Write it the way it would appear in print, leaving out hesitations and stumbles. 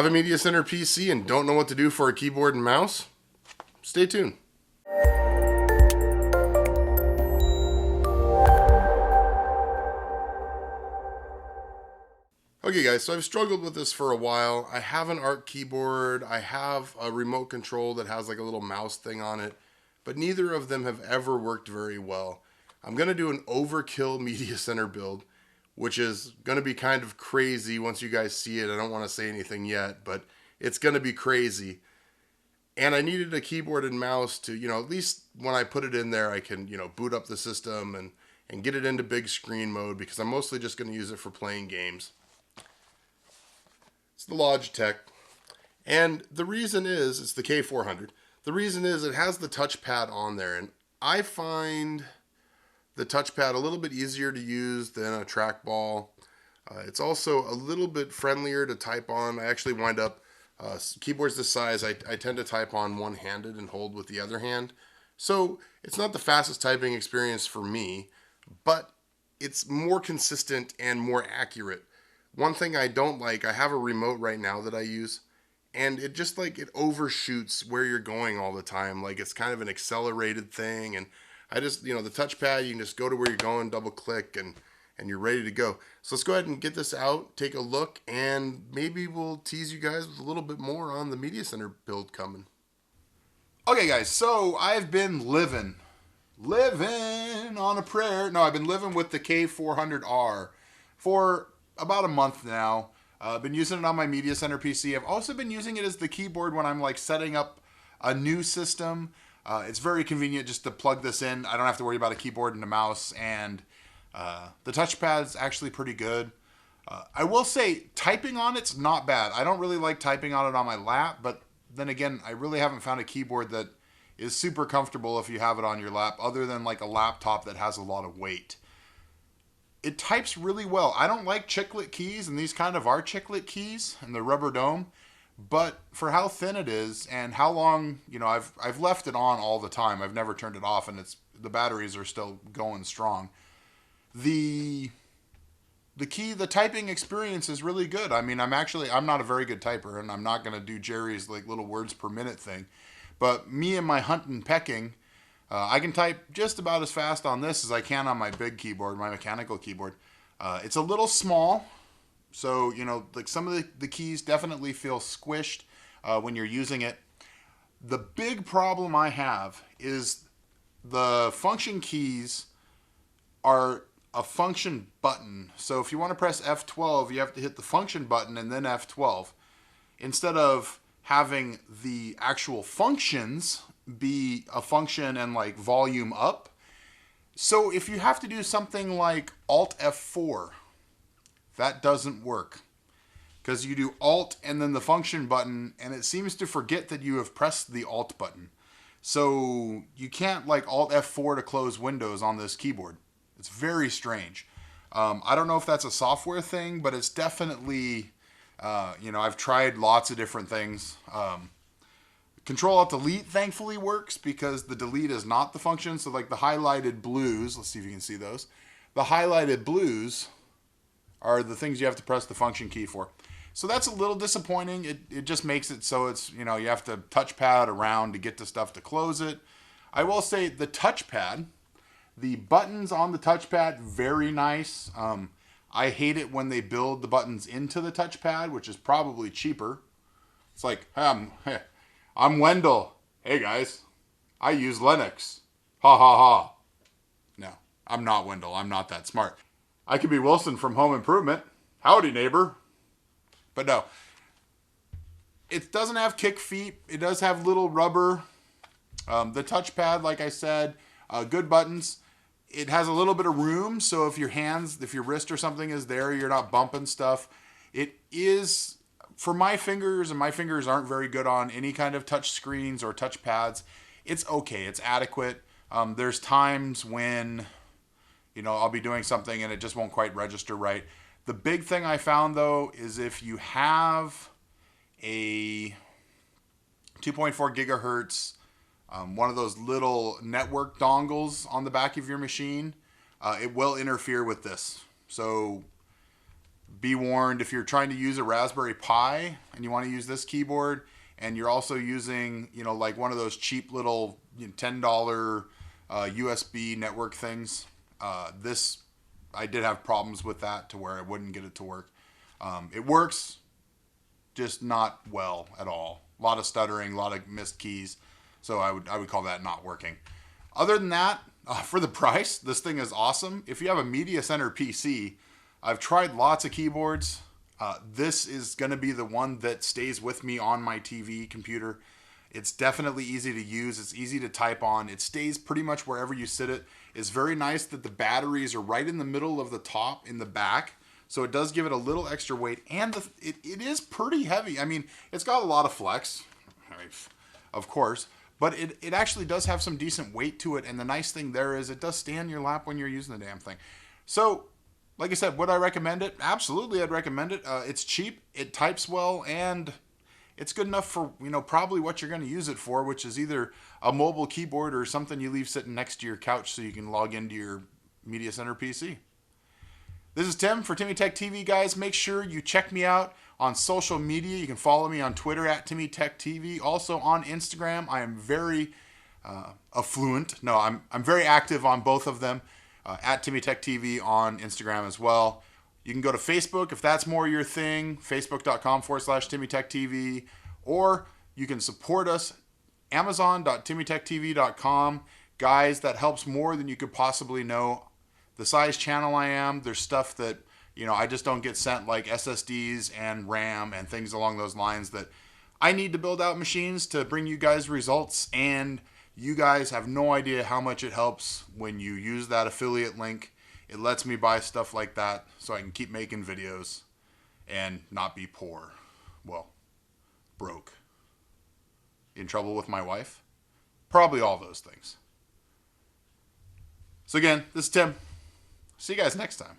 Have a media center PC and don't know what to do for a keyboard and mouse? Stay tuned. Okay guys, so I've struggled with this for a while. I have an ARC keyboard, I have a remote control that has like a little mouse thing on it, but neither of them have ever worked very well. I'm going to do an overkill media center build, which is going to be kind of crazy once you guys see it. I don't want to say anything yet, but it's going to be crazy. And I needed a keyboard and mouse to, at least when I put it in there, I can, boot up the system and get it into big screen mode, because I'm mostly just going to use it for playing games. It's the Logitech. And the reason is, it's the K400. The reason is it has the touchpad on there. And I find the touchpad a little bit easier to use than a trackball. It's also a little bit friendlier to type on. I actually wind up, keyboards this size, I tend to type on one-handed and hold with the other hand. So it's not the fastest typing experience for me, but it's more consistent and more accurate. One thing I don't like, I have a remote right now that I use, and it just it overshoots where you're going all the time. Like it's kind of an accelerated thing, and I just, the touchpad, you can just go to where you're going, double click, and you're ready to go. So let's go ahead and get this out, take a look, and maybe we'll tease you guys with a little bit more on the media center build coming. Okay guys, so I've been living on a prayer. No, I've been living with the K400r for about a month now. I've been using it on my media center PC. I've also been using it as the keyboard when I'm setting up a new system. It's very convenient just to plug this in. I don't have to worry about a keyboard and a mouse, and the touchpad's actually pretty good. I will say typing on it's not bad. I don't really like typing on it on my lap, but then again, I really haven't found a keyboard that is super comfortable if you have it on your lap, other than a laptop that has a lot of weight. It types really well. I don't like chiclet keys, and these kind of are chiclet keys and the rubber dome, but for how thin it is and how long, I've left it on all the time. I've never turned it off, and the batteries are still going strong. The typing experience is really good. I mean, I'm not a very good typer, and I'm not going to do Jerry's little words per minute thing, but me and my hunt and pecking, I can type just about as fast on this as I can on my big keyboard, my mechanical keyboard. It's a little small, so, some of the keys definitely feel squished when you're using it. The big problem I have is the function keys are a function button. So if you want to press F12, you have to hit the function button and then F12. Instead of having the actual functions be a function and volume up. So if you have to do something like Alt F4, that doesn't work, because you do Alt and then the function button, and it seems to forget that you have pressed the Alt button. So you can't Alt F4 to close windows on this keyboard. It's very strange. I don't know if that's a software thing, but it's definitely, I've tried lots of different things. Control-Alt-Delete thankfully works, because the delete is not the function. So the highlighted blues, let's see if you can see those. The highlighted blues are the things you have to press the function key for. So that's a little disappointing. It just makes it so it's, you have to touchpad around to get to stuff to close it. I will say the touchpad, the buttons on the touchpad, very nice. I hate it when they build the buttons into the touchpad, which is probably cheaper. It's I'm Wendell. Hey guys, I use Linux. Ha ha ha. No, I'm not Wendell. I'm not that smart. I could be Wilson from Home Improvement. Howdy, neighbor. But no, it doesn't have kick feet. It does have little rubber. The touchpad, like I said, good buttons. It has a little bit of room, so if your wrist or something is there, you're not bumping stuff. It is, for my fingers, and my fingers aren't very good on any kind of touch screens or touch pads, it's okay. It's adequate. There's times when, I'll be doing something and it just won't quite register right. The big thing I found, though, is if you have a 2.4 gigahertz, one of those little network dongles on the back of your machine, it will interfere with this. So be warned, if you're trying to use a Raspberry Pi and you want to use this keyboard, and you're also using, like one of those cheap little $10 USB network things, this, I did have problems with that to where I wouldn't get it to work. It works, just not well at all. A lot of stuttering, a lot of missed keys. So I would call that not working. Other than that, for the price, this thing is awesome. If you have a media center PC, I've tried lots of keyboards. This is going to be the one that stays with me on my TV computer. It's definitely easy to use. It's easy to type on. It stays pretty much wherever you sit it. It's very nice that the batteries are right in the middle of the top in the back. So it does give it a little extra weight. And it is pretty heavy. I mean, it's got a lot of flex, of course. But it actually does have some decent weight to it. And the nice thing there is it does stay in your lap when you're using the damn thing. So, like I said, would I recommend it? Absolutely, I'd recommend it. It's cheap, it types well, and it's good enough for, probably what you're going to use it for, which is either a mobile keyboard or something you leave sitting next to your couch so you can log into your Media Center PC. This is Tim for TimmyTechTV, guys. Make sure you check me out on social media. You can follow me on Twitter at TimmyTechTV. Also on Instagram, I am very affluent. No, I'm very active on both of them. At TimmyTechTV on Instagram as well. You can go to Facebook if that's more your thing, facebook.com/TimmyTechTV, or you can support us, amazon.TimmyTechTV.com. Guys, that helps more than you could possibly know. The size channel I am, there's stuff that, I just don't get sent, like SSDs and RAM and things along those lines that I need to build out machines to bring you guys results, and you guys have no idea how much it helps when you use that affiliate link. It lets me buy stuff like that so I can keep making videos and not be poor. Well, broke. In trouble with my wife? Probably all those things. So again, this is Tim. See you guys next time.